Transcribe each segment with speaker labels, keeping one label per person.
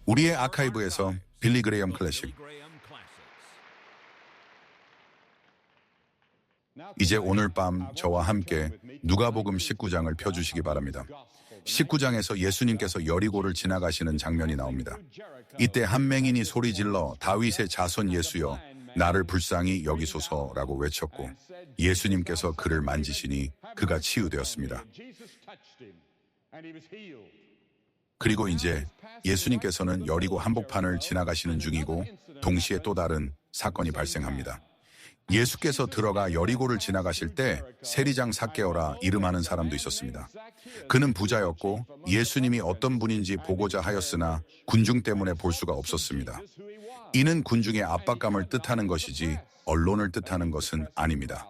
Speaker 1: 우리의 아카이브에서 빌리 그레이엄 클래식. 이제 오늘 밤 저와 함께 누가복음 19장을 펴주시기 바랍니다. 19장에서 예수님께서 여리고를 지나가시는 장면이 나옵니다. 이때 한 맹인이 소리질러 다윗의 자손 예수여 나를 불쌍히 여기소서라고 외쳤고 예수님께서 그를 만지시니 그가 치유되었습니다. 그리고 이제 예수님께서는 여리고 한복판을 지나가시는 중이고 동시에 또 다른 사건이 발생합니다. 예수께서 들어가 여리고를 지나가실 때 세리장 삭개오라 이름하는 사람도 있었습니다. 그는 부자였고 예수님이 어떤 분인지 보고자 하였으나 군중 때문에 볼 수가 없었습니다. 이는 군중의 압박감을 뜻하는 것이지 언론을 뜻하는 것은 아닙니다.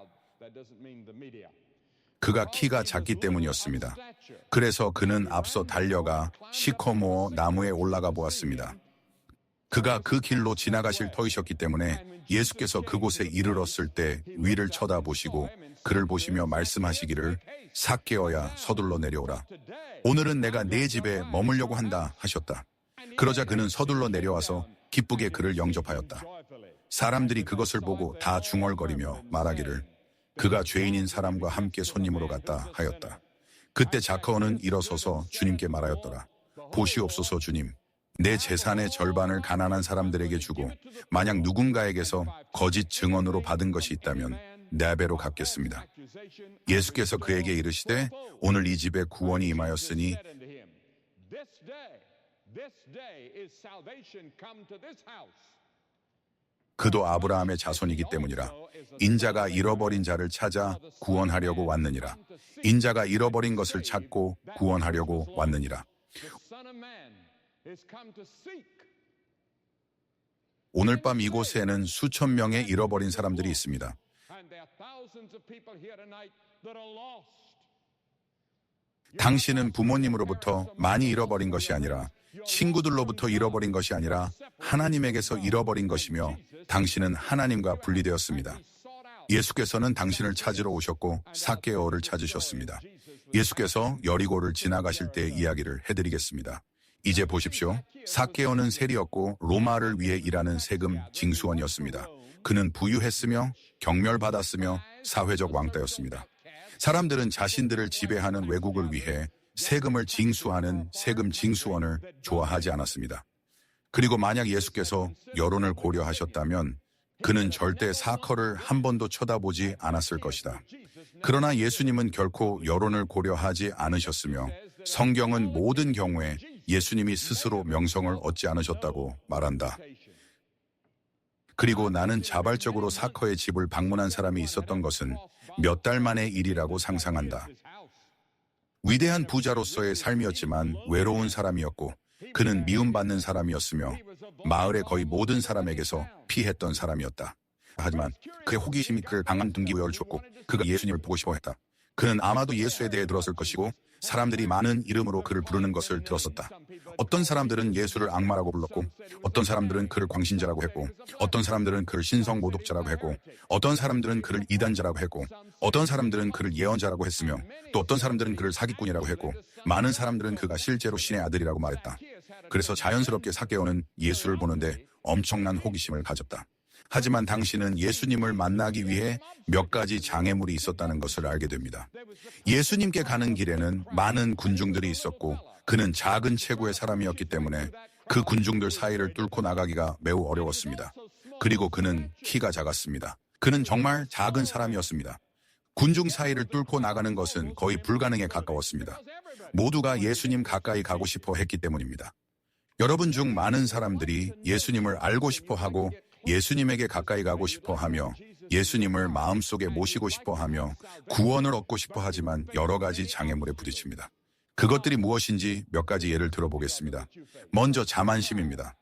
Speaker 1: 그가 키가 작기 때문이었습니다. 그래서 그는 앞서 달려가 시커모어 나무에 올라가 보았습니다. 그가 그 길로 지나가실 터이셨기 때문에 예수께서 그곳에 이르렀을 때 위를 쳐다보시고 그를 보시며 말씀하시기를 삭개오야 서둘러 내려오라. 오늘은 내가 네 집에 머물려고 한다 하셨다. 그러자 그는 서둘러 내려와서 기쁘게 그를 영접하였다. 사람들이 그것을 보고 다 중얼거리며 말하기를 그가 죄인인 사람과 함께 손님으로 갔다 하였다. 그때 자커는 일어서서 주님께 말하였더라. 보시옵소서 주님. 내 재산의 절반을 가난한 사람들에게 주고 만약 누군가에게서 거짓 증언으로 받은 것이 있다면 네 배로 갚겠습니다. 예수께서 그에게 이르시되 오늘 이 집에 구원이 임하였으니 그도 아브라함의 자손이기 때문이라. 인자가 잃어버린 자를 찾아 구원하려고 왔느니라. 인자가 잃어버린 것을 찾고 구원하려고 왔느니라. 오늘 밤 이곳에는 수천 명의 잃어버린 사람들이 있습니다. 당신은 부모님으로부터 많이 잃어버린 것이 아니라 친구들로부터 잃어버린 것이 아니라 하나님에게서 잃어버린 것이며 당신은 하나님과 분리되었습니다. 예수께서는 당신을 찾으러 오셨고 삭개오를 찾으셨습니다. 예수께서 여리고를 지나가실 때의 이야기를 해드리겠습니다. 이제 보십시오. 삭개오는 세리였고 로마를 위해 일하는 세금 징수원이었습니다. 그는 부유했으며 경멸받았으며 사회적 왕따였습니다. 사람들은 자신들을 지배하는 외국을 위해 세금을 징수하는 세금 징수원을 좋아하지 않았습니다. 그리고 만약 예수께서 여론을 고려하셨다면 그는 절대 사커를 한 번도 쳐다보지 않았을 것이다. 그러나 예수님은 결코 여론을 고려하지 않으셨으며 성경은 모든 경우에 예수님이 스스로 명성을 얻지 않으셨다고 말한다. 그리고 나는 자발적으로 사커의 집을 방문한 사람이 있었던 것은 몇 달 만의 일이라고 상상한다. 위대한 부자로서의 삶이었지만 외로운 사람이었고 그는 미움받는 사람이었으며 마을의 거의 모든 사람에게서 피했던 사람이었다. 하지만 그의 호기심이 그를 강한 동기부여를 줬고 그가 예수님을 보고 싶어 했다. 그는 아마도 예수에 대해 들었을 것이고 사람들이 많은 이름으로 그를 부르는 것을 들었었다. 어떤 사람들은 예수를 악마라고 불렀고 어떤 사람들은 그를 광신자라고 했고 어떤 사람들은 그를 신성모독자라고 했고 어떤 사람들은 그를 이단자라고 했고 어떤 사람들은 그를 예언자라고 했으며 또 어떤 사람들은 그를 사기꾼이라고 했고 많은 사람들은 그가 실제로 신의 아들이라고 말했다. 그래서 자연스럽게 삭개오는 예수를 보는데 엄청난 호기심을 가졌다. 하지만 당신은 예수님을 만나기 위해 몇 가지 장애물이 있었다는 것을 알게 됩니다. 예수님께 가는 길에는 많은 군중들이 있었고 그는 작은 체구의 사람이었기 때문에 그 군중들 사이를 뚫고 나가기가 매우 어려웠습니다. 그리고 그는 키가 작았습니다. 그는 정말 작은 사람이었습니다. 군중 사이를 뚫고 나가는 것은 거의 불가능에 가까웠습니다. 모두가 예수님 가까이 가고 싶어 했기 때문입니다. 여러분 중 많은 사람들이 예수님을 알고 싶어 하고 예수님에게 가까이 가고 싶어 하며 예수님을 마음속에 모시고 싶어 하며 구원을 얻고 싶어 하지만 여러 가지 장애물에 부딪힙니다. 그것들이 무엇인지 몇 가지 예를 들어보겠습니다. 먼저 자만심입니다.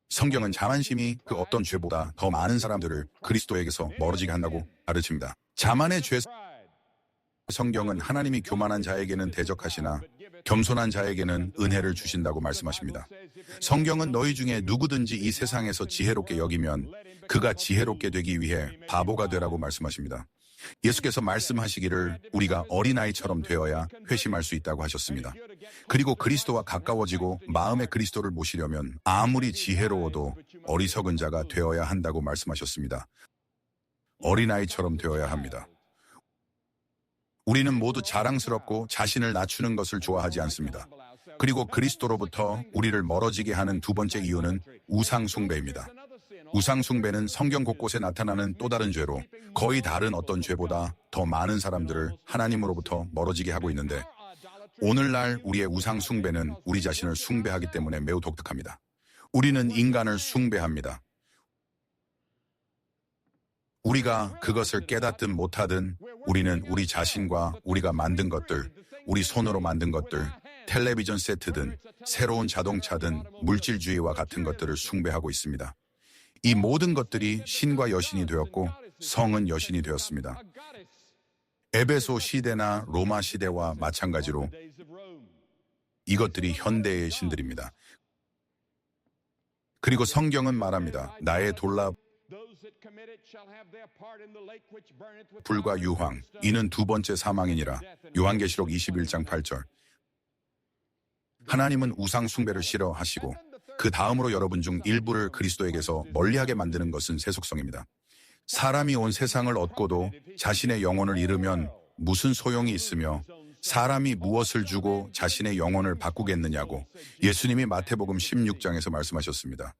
Speaker 1: 성경은 자만심이 그 어떤 죄보다 더 많은 사람들을 그리스도에게서 멀어지게 한다고 가르칩니다. 자만의 죄 성경은 하나님이 교만한 자에게는 대적하시나 겸손한 자에게는 은혜를 주신다고 말씀하십니다. 성경은 너희 중에 누구든지 이 세상에서 지혜롭게 여기면 그가 지혜롭게 되기 위해 바보가 되라고 말씀하십니다. 예수께서 말씀하시기를 우리가 어린아이처럼 되어야 회심할 수 있다고 하셨습니다. 그리고 그리스도와 가까워지고 마음의 그리스도를 모시려면 아무리 지혜로워도 어리석은 자가 되어야 한다고 말씀하셨습니다. 어린아이처럼 되어야 합니다. 우리는 모두 자랑스럽고 자신을 낮추는 것을 좋아하지 않습니다. 그리고 그리스도로부터 우리를 멀어지게 하는 두 번째 이유는 우상숭배입니다. 우상숭배는 성경 곳곳에 나타나는 또 다른 죄로 거의 다른 어떤 죄보다 더 많은 사람들을 하나님으로부터 멀어지게 하고 있는데 오늘날 우리의 우상숭배는 우리 자신을 숭배하기 때문에 매우 독특합니다. 우리는 인간을 숭배합니다. 우리가 그것을 깨닫든 못하든 우리는 우리 자신과 우리가 만든 것들, 우리 손으로 만든 것들, 텔레비전 세트든 새로운 자동차든 물질주의와 같은 것들을 숭배하고 있습니다. 이 모든 것들이 신과 여신이 되었고 성은 여신이 되었습니다. 에베소 시대나 로마 시대와 마찬가지로 이것들이 현대의 신들입니다. 그리고 성경은 말합니다. 나의 돌라 불과 유황 이는 두 번째 사망이니라. 요한계시록 21장 8절. 하나님은 우상 숭배를 싫어하시고 그 다음으로 여러분 중 일부를 그리스도에게서 멀리하게 만드는 것은 세속성입니다. 사람이 온 세상을 얻고도 자신의 영혼을 잃으면 무슨 소용이 있으며 사람이 무엇을 주고 자신의 영혼을 바꾸겠느냐고 예수님이 마태복음 16장에서 말씀하셨습니다.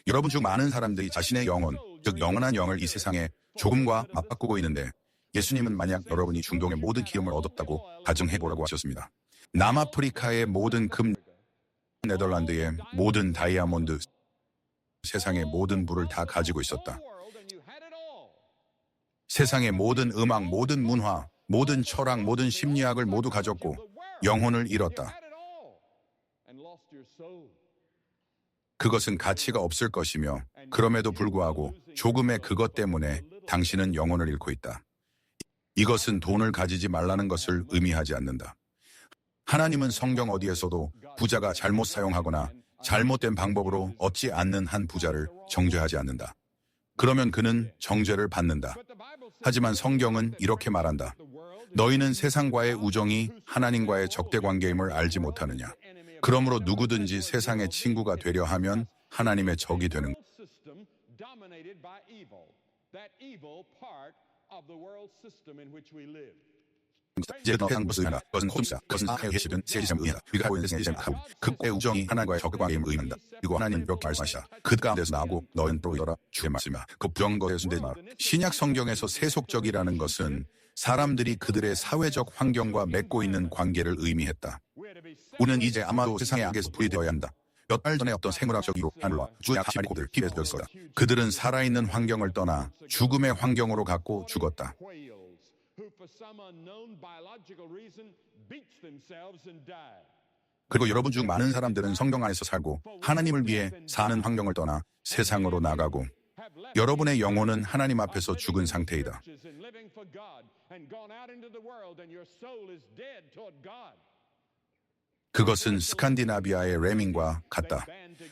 Speaker 1: 여러분 중 많은 사람들이 자신의 영혼, 즉 영원한 영을 이 세상에 조금과 맞바꾸고 있는데 예수님은 만약 여러분이 중동의 모든 기름을 얻었다고 가정해보라고 하셨습니다. 남아프리카의 모든 금, 네덜란드의 모든 다이아몬드, 세상의 모든 부를 다 가지고 있었다. 세상의 모든 음악, 모든 문화, 모든 철학, 모든 심리학을 모두 가졌고 영혼을 잃었다. 그것은 가치가 없을 것이며 그럼에도 불구하고 조금의 그것 때문에 당신은 영혼을 잃고 있다. 이것은 돈을 가지지 말라는 것을 의미하지 않는다. 하나님은 성경 어디에서도 부자가 잘못 사용하거나 잘못된 방법으로 얻지 않는 한 부자를 정죄하지 않는다. 그러면 그는 정죄를 받는다. 하지만 성경은 이렇게 말한다. 너희는 세상과의 우정이 하나님과의 적대관계임을 알지 못하느냐. 그러므로 누구든지 세상의 친구가 되려 하면 하나님의 적이 되는 그것은 홈사, 그것은 해시든 세리점 의하다. 우리가 알고 있는 세리점 하고 그의 우정이 하나님과의 적대관계임을 의미한다. 그리고 하나님 이렇게 말씀하시다. 그 가운데서 나오고 너희는 또 이더라 주의 말씀이야. 그 부정거에 순대지 마라. 신약 성경에서 세속적이라는 것은 사람들이 그들의 사회적 환경과 맺고 있는 관계를 의미했다. 우리는 이제 아마도 세상의 악에서 분리되어야 한다. 몇 달 전에 어떤 생물학적 이유로 하늘과 주약 시리코들 TV에서 들었어요. 그들은 살아있는 환경을 떠나 죽음의 환경으로 갖고 죽었다. 그리고 여러분 중 많은 사람들은 성경 안에서 살고 하나님을 위해 사는 환경을 떠나 세상으로 나가고 여러분의 영혼은 하나님 앞에서 죽은 상태이다. 그것은 스칸디나비아의 레밍과 같다.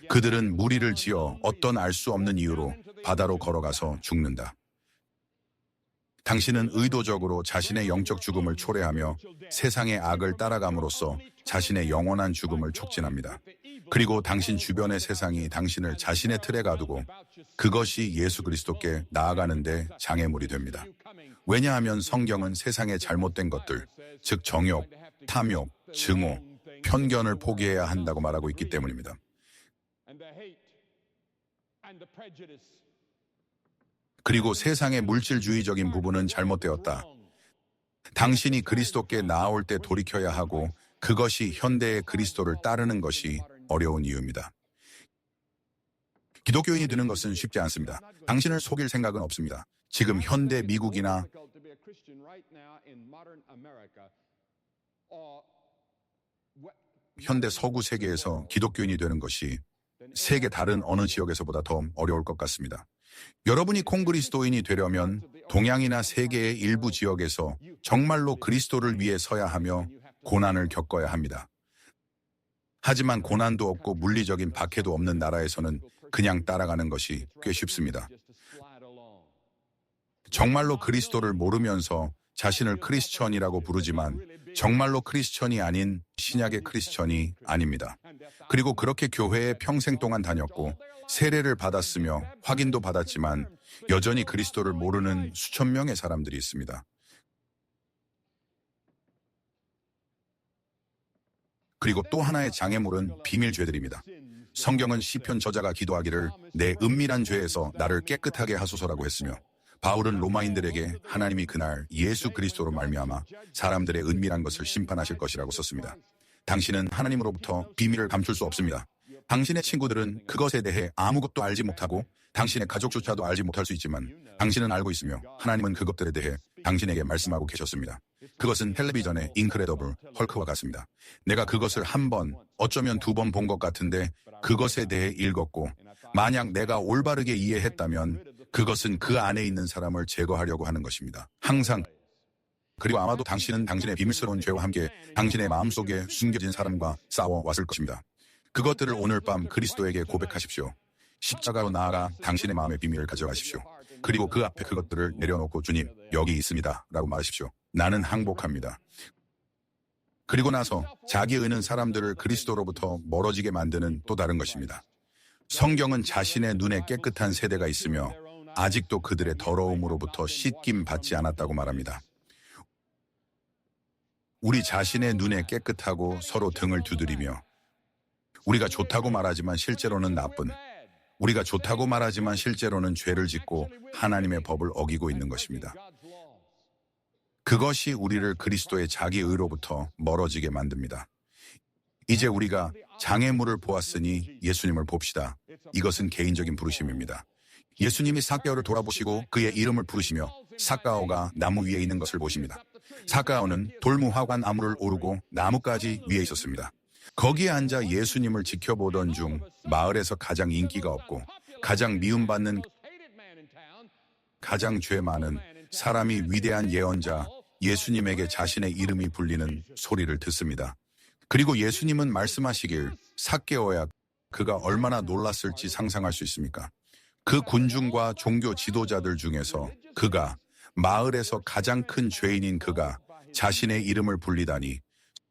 Speaker 1: 그들은 무리를 지어 어떤 알 수 없는 이유로 바다로 걸어가서 죽는다. 당신은 의도적으로 자신의 영적 죽음을 초래하며 세상의 악을 따라감으로써 자신의 영원한 죽음을 촉진합니다. 그리고 당신 주변의 세상이 당신을 자신의 틀에 가두고 그것이 예수 그리스도께 나아가는데 장애물이 됩니다. 왜냐하면 성경은 세상의 잘못된 것들, 즉 정욕, 탐욕, 증오, 편견을 포기해야 한다고 말하고 있기 때문입니다. 그리고 세상의 물질주의적인 부분은 잘못되었다. 당신이 그리스도께 나아올 때 돌이켜야 하고 그것이 현대의 그리스도를 따르는 것이 어려운 이유입니다. 기독교인이 되는 것은 쉽지 않습니다. 당신을 속일 생각은 없습니다. 지금 현대 미국이나 현대 서구 세계에서 기독교인이 되는 것이 세계 다른 어느 지역에서보다 더 어려울 것 같습니다. 여러분이 콩그리스도인이 되려면 동양이나 세계의 일부 지역에서 정말로 그리스도를 위해 서야 하며 고난을 겪어야 합니다. 하지만 고난도 없고 물리적인 박해도 없는 나라에서는 그냥 따라가는 것이 꽤 쉽습니다. 정말로 그리스도를 모르면서 자신을 크리스천이라고 부르지만 정말로 크리스천이 아닌 신약의 크리스천이 아닙니다. 그리고 그렇게 교회에 평생 동안 다녔고 세례를 받았으며 확인도 받았지만 여전히 그리스도를 모르는 수천 명의 사람들이 있습니다. 그리고 또 하나의 장애물은 비밀죄들입니다. 성경은 시편 저자가 기도하기를 내 은밀한 죄에서 나를 깨끗하게 하소서라고 했으며 바울은 로마인들에게 하나님이 그날 예수 그리스도로 말미암아 사람들의 은밀한 것을 심판하실 것이라고 썼습니다. 당신은 하나님으로부터 비밀을 감출 수 없습니다. 당신의 친구들은 그것에 대해 아무것도 알지 못하고 당신의 가족조차도 알지 못할 수 있지만 당신은 알고 있으며 하나님은 그것들에 대해 당신에게 말씀하고 계셨습니다. 그것은 텔레비전의 인크레더블 헐크와 같습니다. 내가 그것을 한 번, 어쩌면 두 번 본 것 같은데 그것에 대해 읽었고 만약 내가 올바르게 이해했다면 그것은 그 안에 있는 사람을 제거하려고 하는 것입니다. 항상. 그리고 아마도 당신은 당신의 비밀스러운 죄와 함께 당신의 마음속에 숨겨진 사람과 싸워왔을 것입니다. 그것들을 오늘 밤 그리스도에게 고백하십시오. 십자가로 나아가 당신의 마음의 비밀을 가져가십시오. 그리고 그 앞에 그것들을 내려놓고 주님, 여기 있습니다. 라고 말하십시오. 나는 항복합니다. 그리고 나서 자기 의는 사람들을 그리스도로부터 멀어지게 만드는 또 다른 것입니다. 성경은 자신의 눈에 깨끗한 세대가 있으며 아직도 그들의 더러움으로부터 씻김 받지 않았다고 말합니다. 우리 자신의 눈에 깨끗하고 서로 등을 두드리며 우리가 좋다고 말하지만 실제로는 나쁜, 우리가 좋다고 말하지만 실제로는 죄를 짓고 하나님의 법을 어기고 있는 것입니다. 그것이 우리를 그리스도의 자기 의로부터 멀어지게 만듭니다. 이제 우리가 장애물을 보았으니 예수님을 봅시다. 이것은 개인적인 부르심입니다. 예수님이 삭개오를 돌아보시고 그의 이름을 부르시며 삭개오가 나무 위에 있는 것을 보십니다. 삭개오는 돌무화관 나무를 오르고 나뭇가지 위에 있었습니다. 거기에 앉아 예수님을 지켜보던 중 마을에서 가장 인기가 없고 가장 미움받는 가장 죄 많은 사람이 위대한 예언자 예수님에게 자신의 이름이 불리는 소리를 듣습니다. 그리고 예수님은 말씀하시길 삭개오야 그가 얼마나 놀랐을지 상상할 수 있습니까? 그 군중과 종교 지도자들 중에서 그가 마을에서 가장 큰 죄인인 그가 자신의 이름을 불리다니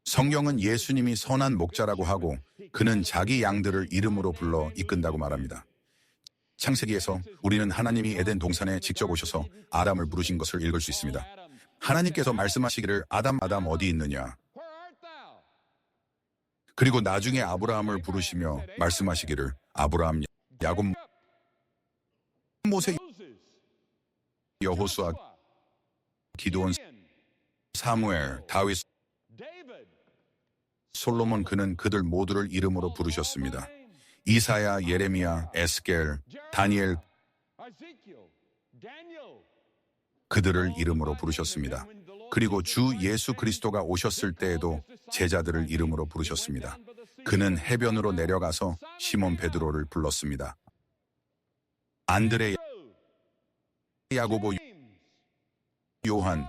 Speaker 1: 성경은 예수님이 선한 목자라고 하고 그는 자기 양들을 이름으로 불러 이끈다고 말합니다. 창세기에서 우리는 하나님이 에덴 동산에 직접 오셔서 아담을 부르신 것을 읽을 수 있습니다. 하나님께서 말씀하시기를 아담 아담 어디 있느냐? 그리고 나중에 아브라함을 부르시며 말씀하시기를 아브라함, 야곱, 모세, 여호수아, 기드온, 사무엘, 다윗, 솔로몬 그는 그들 모두를 이름으로 부르셨습니다. 이사야, 예레미야, 에스겔, 다니엘 그들을 이름으로 부르셨습니다. 그리고 주 예수 그리스도가 오셨을 때에도 제자들을 이름으로 부르셨습니다. 그는 해변으로 내려가서 시몬 베드로를 불렀습니다. 안드레, 야고보, 요한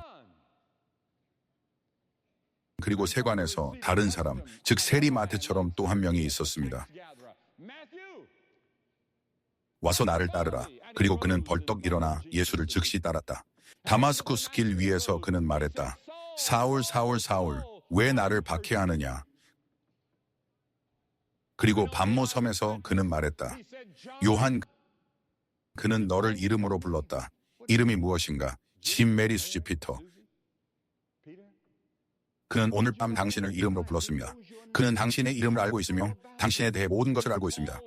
Speaker 1: 그리고 세관에서 다른 사람, 즉 세리마트처럼 또 한 명이 있었습니다. 와서 나를 따르라. 그리고 그는 벌떡 일어나 예수를 즉시 따랐다. 다마스쿠스 길 위에서 그는 말했다. 사울, 사울, 사울, 왜 나를 박해하느냐? 그리고 밤모 섬에서 그는 말했다. 요한, 그는 너를 이름으로 불렀다. 이름이 무엇인가? 짐 메리 수지 피터. 그는 오늘 밤 당신을 이름으로 불렀습니다. 그는 당신의 이름을 알고 있으며 당신에 대해 모든 것을 알고 있습니다.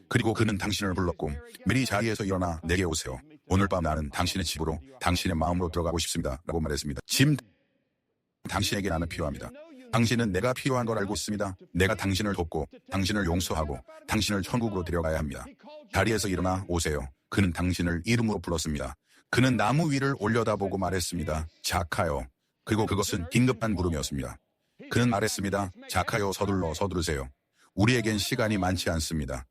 Speaker 1: 그리고 그는 당신을 불렀고 메리 자리에서 일어나 내게 오세요. 오늘 밤 나는 당신의 집으로 당신의 마음으로 들어가고 싶습니다. 라고 말했습니다. 짐, 당신에게 나는 필요합니다. 당신은 내가 필요한 걸 알고 있습니다. 내가 당신을 돕고 당신을 용서하고 당신을 천국으로 데려가야 합니다. 다리에서 일어나 오세요. 그는 당신을 이름으로 불렀습니다. 그는 나무 위를 올려다보고 말했습니다. 자카요. 그리고 그것은 긴급한 부름이었습니다. 그는 말했습니다. 자카요 서둘러 서두르세요. 우리에겐 시간이 많지 않습니다.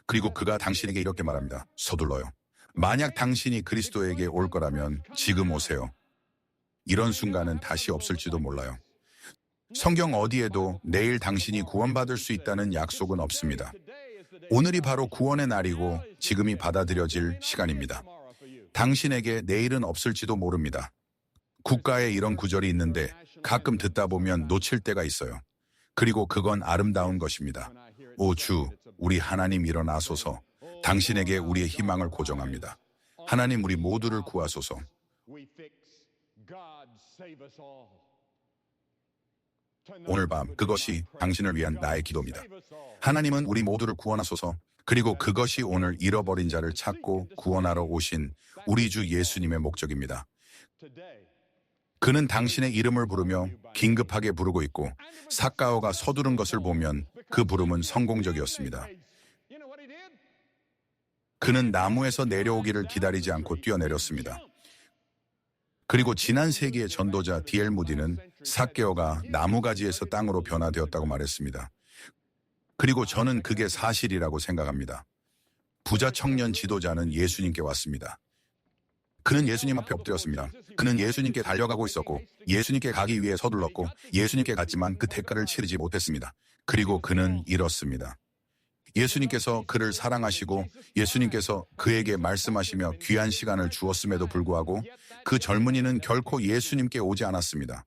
Speaker 1: 그리고 그가 당신에게 이렇게 말합니다. 서둘러요. 만약 당신이 그리스도에게 올 거라면 지금 오세요. 이런 순간은 다시 없을지도 몰라요. 성경 어디에도 내일 당신이 구원받을 수 있다는 약속은 없습니다. 오늘이 바로 구원의 날이고 지금이 받아들여질 시간입니다. 당신에게 내일은 없을지도 모릅니다. 국가에 이런 구절이 있는데 가끔 듣다 보면 놓칠 때가 있어요. 그리고 그건 아름다운 것입니다. 오 주, 우리 하나님 일어나소서. 당신에게 우리의 희망을 고정합니다. 하나님 우리 모두를 구하소서. 오늘 밤 그것이 당신을 위한 나의 기도입니다. 하나님은 우리 모두를 구원하소서. 그리고 그것이 오늘 잃어버린 자를 찾고 구원하러 오신 우리 주 예수님의 목적입니다. 그는 당신의 이름을 부르며 긴급하게 부르고 있고 삭가오가 서두른 것을 보면 그 부름은 성공적이었습니다. 그는 나무에서 내려오기를 기다리지 않고 뛰어내렸습니다. 그리고 지난 세기의 전도자 D.L. 무디는 삭개오가 나무가지에서 땅으로 변화되었다고 말했습니다. 그리고 저는 그게 사실이라고 생각합니다. 부자 청년 지도자는 예수님께 왔습니다. 그는 예수님 앞에 엎드렸습니다. 그는 예수님께 달려가고 있었고 예수님께 가기 위해 서둘렀고 예수님께 갔지만 그 대가를 치르지 못했습니다. 그리고 그는 잃었습니다. 예수님께서 그를 사랑하시고 예수님께서 그에게 말씀하시며 귀한 시간을 주었음에도 불구하고 그 젊은이는 결코 예수님께 오지 않았습니다.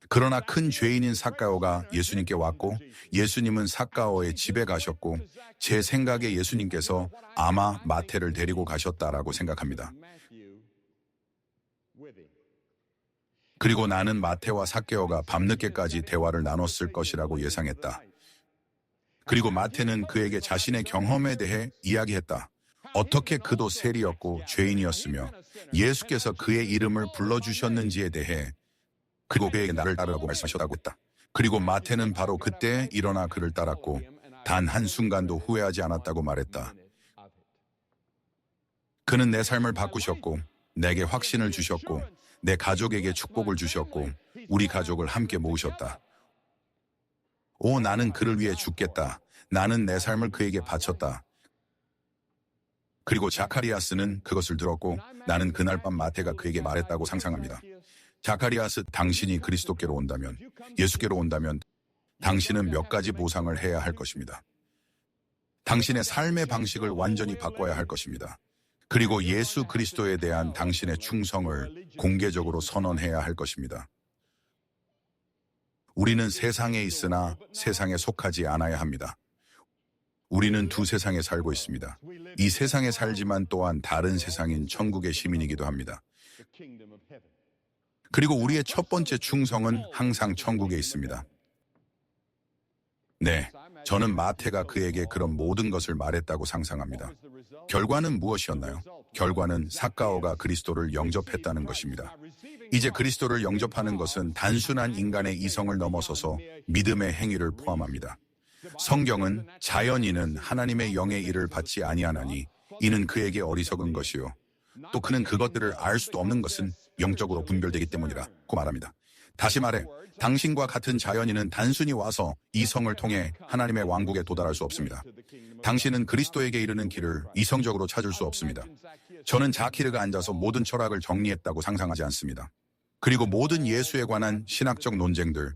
Speaker 1: 그러나 큰 죄인인 삭가오가 예수님께 왔고 예수님은 삭가오의 집에 가셨고 제 생각에 예수님께서 아마 마태를 데리고 가셨다라고 생각합니다. 그리고 나는 마태와 삭개오가 밤늦게까지 대화를 나눴을 것이라고 예상했다. 그리고 마태는 그에게 자신의 경험에 대해 이야기했다. 어떻게 그도 세리였고 죄인이었으며 예수께서 그의 이름을 불러주셨는지에 대해 그리고 그에게 나를 따르라고 말씀하셨다고 했다. 그리고 마태는 바로 그때 일어나 그를 따랐고 단 한순간도 후회하지 않았다고 말했다. 그는 내 삶을 바꾸셨고 내게 확신을 주셨고 내 가족에게 축복을 주셨고 우리 가족을 함께 모으셨다. 오, 나는 그를 위해 죽겠다. 나는 내 삶을 그에게 바쳤다. 그리고 자카리아스는 그것을 들었고 나는 그날 밤 마태가 그에게 말했다고 상상합니다. 자카리아스, 당신이 그리스도께로 온다면, 예수께로 온다면 당신은 몇 가지 보상을 해야 할 것입니다. 당신의 삶의 방식을 완전히 바꿔야 할 것입니다. 그리고 예수 그리스도에 대한 당신의 충성을 공개적으로 선언해야 할 것입니다. 우리는 세상에 있으나 세상에 속하지 않아야 합니다. 우리는 두 세상에 살고 있습니다. 이 세상에 살지만 또한 다른 세상인 천국의 시민이기도 합니다. 그리고 우리의 첫 번째 충성은 항상 천국에 있습니다. 네, 저는 마태가 그에게 그런 모든 것을 말했다고 상상합니다. 결과는 무엇이었나요? 결과는 삭가오가 그리스도를 영접했다는 것입니다. 이제 그리스도를 영접하는 것은 단순한 인간의 이성을 넘어서서 믿음의 행위를 포함합니다. 성경은 자연인은 하나님의 영의 일을 받지 아니하나니 이는 그에게 어리석은 것이요 또 그는 그것들을 알 수도 없는 것은 영적으로 분별되기 때문이라고 말합니다. 다시 말해 당신과 같은 자연인은 단순히 와서 이성을 통해 하나님의 왕국에 도달할 수 없습니다. 당신은 그리스도에게 이르는 길을 이성적으로 찾을 수 없습니다. 저는 자키르가 앉아서 모든 철학을 정리했다고 상상하지 않습니다. 그리고 모든 예수에 관한 신학적 논쟁들,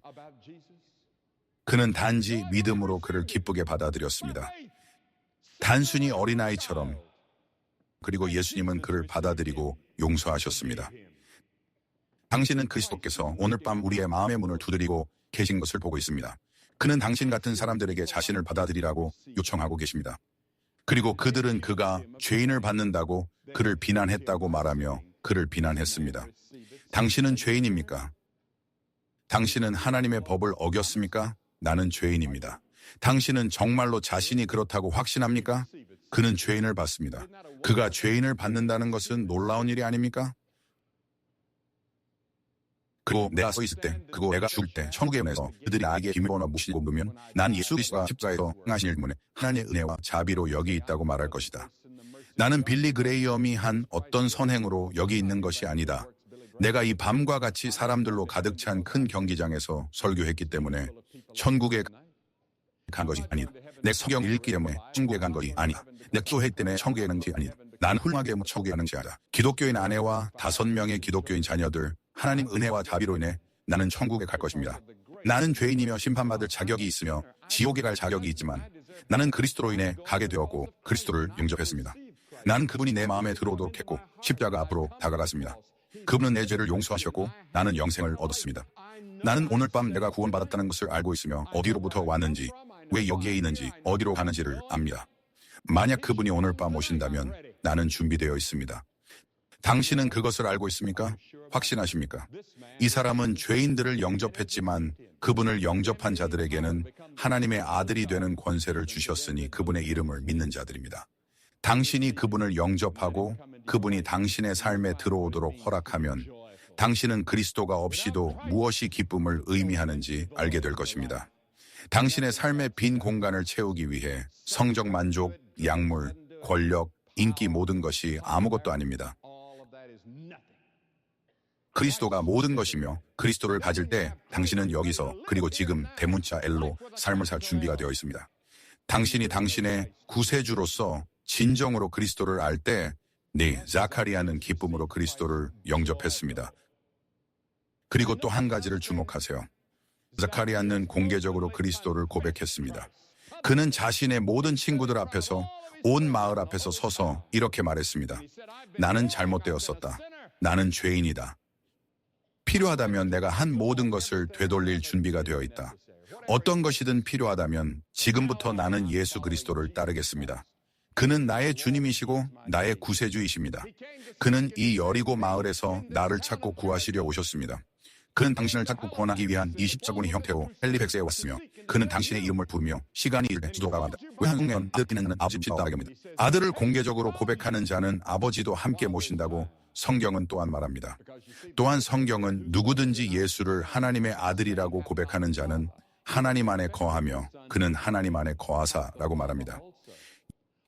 Speaker 1: 그는 단지 믿음으로 그를 기쁘게 받아들였습니다. 단순히 어린아이처럼. 그리고 예수님은 그를 받아들이고 용서하셨습니다. 당신은 그리스도께서 오늘 밤 우리의 마음의 문을 두드리고 계신 것을 보고 있습니다. 그는 당신 같은 사람들에게 자신을 받아들이라고 요청하고 계십니다. 그리고 그들은 그가 죄인을 받는다고 그를 비난했다고 말하며 그를 비난했습니다. 당신은 죄인입니까? 당신은 하나님의 법을 어겼습니까? 나는 죄인입니다. 당신은 정말로 자신이 그렇다고 확신합니까? 그는 죄인을 받습니다. 그가 죄인을 받는다는 것은 놀라운 일이 아닙니까? 그리고 내가 서 있을 때, 그리고 내가 죽을 때 천국에 내서 그들이 나에게 비밀번호 무시고 물으면 난 예수 그리스도가 십자가에서 행하신 일 때문에 하나님의 은혜와 자비로 여기 있다고 말할 것이다. 나는 빌리 그레이엄이 한 어떤 선행으로 여기 있는 것이 아니다. 내가 이 밤과 같이 사람들로 가득 찬 큰 경기장에서 설교했기 때문에 천국에 간 것이 아니다. 내 성경 읽기 때문에 천국에 간 것이 아니다. 내 기도회 때문에 천국에 가는 것이 아니다. 난 훌륭하게 천국에 가는 것이 아니다. 기독교인 아내와 5명의 기독교인 자녀들, 하나님 은혜와 자비로 인해 나는 천국에 갈 것입니다. 나는 죄인이며 심판받을 자격이 있으며 지옥에 갈 자격이 있지만 나는 그리스도로 인해 가게 되었고 그리스도를 영접했습니다. 나는 그분이 내 마음에 들어오도록 했고 십자가 앞으로 다가갔습니다. 그분은 내 죄를 용서하셨고 나는 영생을 얻었습니다. 나는 오늘 밤 내가 구원받았다는 것을 알고 있으며 어디로부터 왔는지, 왜 여기에 있는지, 어디로 가는지를 압니다. 만약 그분이 오늘 밤 오신다면 나는 준비되어 있습니다. 당신은 그것을 알고 있습니까? 확신하십니까? 이 사람은 죄인들을 영접했지만 그분을 영접한 자들에게는 하나님의 아들이 되는 권세를 주셨으니 그분의 이름을 믿는 자들입니다. 당신이 그분을 영접하고 그분이 당신의 삶에 들어오도록 허락하면 당신은 그리스도가 없이도 무엇이 기쁨을 의미하는지 알게 될 것입니다. 당신의 삶의 빈 공간을 채우기 위해 성적 만족, 약물, 권력, 인기 모든 것이 아무것도 아닙니다. 그리스도가 모든 것이며 그리스도를 가질 때 당신은 여기서 그리고 지금 대문자 L로 삶을 살 준비가 되어 있습니다. 당신이 당신의 구세주로서 진정으로 그리스도를 알 때 자카리아는 기쁨으로 그리스도를 영접했습니다. 그리고 또 한 가지를 주목하세요. 자카리아는 공개적으로 그리스도를 고백했습니다. 그는 자신의 모든 친구들 앞에서 온 마을 앞에서 서서 이렇게 말했습니다. 나는 잘못되었었다. 나는 죄인이다. 필요하다면 내가 한 모든 것을 되돌릴 준비가 되어 있다. 어떤 것이든 필요하다면 지금부터 나는 예수 그리스도를 따르겠습니다. 그는 나의 주님이시고 나의 구세주이십니다. 그는 이 여리고 마을에서 나를 찾고 구하시려 오셨습니다. 그는 당신을 찾고 구원하기 위한 20자군의 형태로 헬리팩스에 왔으며 그는 당신의 이름을 부르며 시간이 이르되 주도가 왔다. 왜 한국면 아들 피는 아버지 믿다고 합니다. 아들을 공개적으로 고백하는 자는 아버지도 함께 모신다고 성경은 또한 말합니다. 또한 성경은 누구든지 예수를 하나님의 아들이라고 고백하는 자는 하나님 안에 거하며 그는 하나님 안에 거하사라고 말합니다.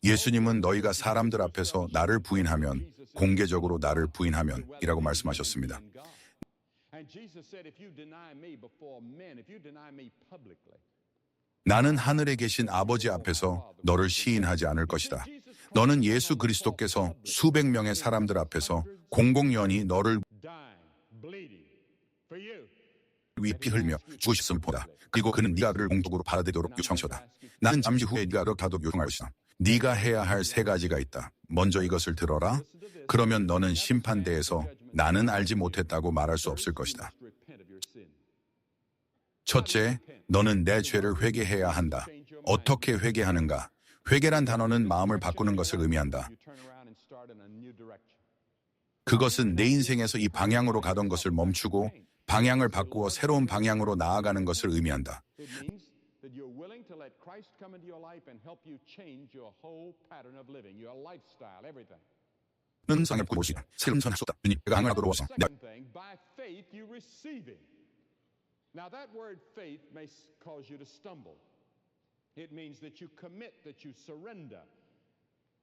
Speaker 1: 예수님은 너희가 사람들 앞에서 나를 부인하면 공개적으로 나를 부인하면 이라고 말씀하셨습니다. 나는 하늘에 계신 아버지 앞에서 너를 시인하지 않을 것이다. 너는 예수 그리스도께서 수백 명의 사람들 앞에서 공공연히 너를 위해 피 흘며 죽으셨음을 보다. 그리고 그는 네가 그를 공적으로 받아들이도록 요청하셨다. 나는 잠시 후에 네가 그렇게 하도록 요청할 것이다. 네가 해야 할 세 가지가 있다. 먼저 이것을 들어라. 그러면 너는 심판대에서 나는 알지 못했다고 말할 수 없을 것이다. 첫째, 너는 내 죄를 회개해야 한다. 어떻게 회개하는가? 회개란 단어는 마음을 바꾸는 것을 의미한다. 그것은 내 인생에서 이 방향으로 가던 것을 멈추고 방향을 바꾸어 새로운 방향으로 나아가는 것을 의미한다. 는 상에 보시다. 새로운 선할 수 없다. 내가 항하도록 와서
Speaker 2: Now that word faith may cause you to stumble. It means that you commit, that you surrender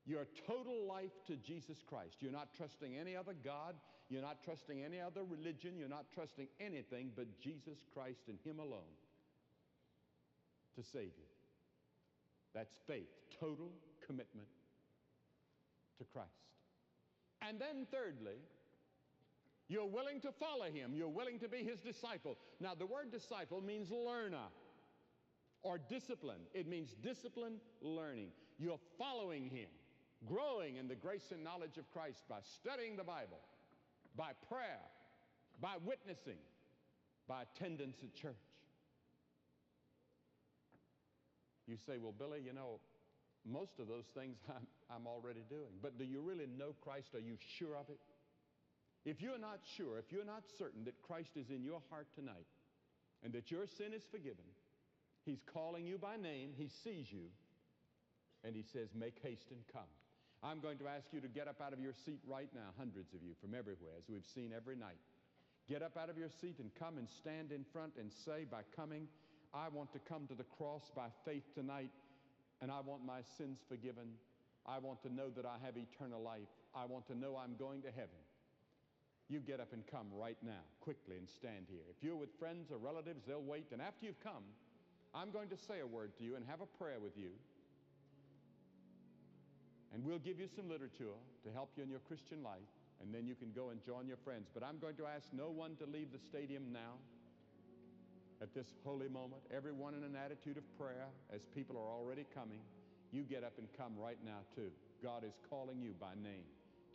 Speaker 2: your total life to Jesus Christ. You're not trusting any other God. You're not trusting any other religion. You're not trusting anything but Jesus Christ and Him alone to save you. That's faith, total commitment to Christ. And then thirdly, you're willing to follow Him. You're willing to be His disciple. Now, the word disciple means learner or discipline. It means discipline, learning. You're following Him, growing in the grace and knowledge of Christ by studying the Bible, by prayer, by witnessing, by attendance at church. You say, well, Billy, you know, most of those things I'm already doing. But do you really know Christ? Are you sure of it? If you're not sure, if you're not certain that Christ is in your heart tonight and that your sin is forgiven, He's calling you by name, He sees you, and He says, make haste and come. I'm going to ask you to get up out of your seat right now, hundreds of you from everywhere, as we've seen every night. Get up out of your seat and come and stand in front and say, by coming, I want to come to the cross by faith tonight, and I want my sins forgiven. I want to know that I have eternal life. I want to know I'm going to heaven. You get up and come right now, quickly, and stand here. If you're with friends or relatives, they'll wait. And after you've come, I'm going to say a word to you and have a prayer with you. And we'll give you some literature to help you in your Christian life, and then you can go and join your friends. But I'm going to ask no one to leave the stadium now at this holy moment. Everyone in an attitude of prayer as people are already coming. you get up and come right now too. God is calling you by name.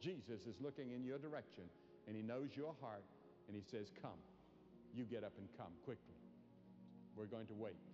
Speaker 2: Jesus is looking in your direction, and he knows your heart, and he says, come. You get up and come quickly. We're going to wait.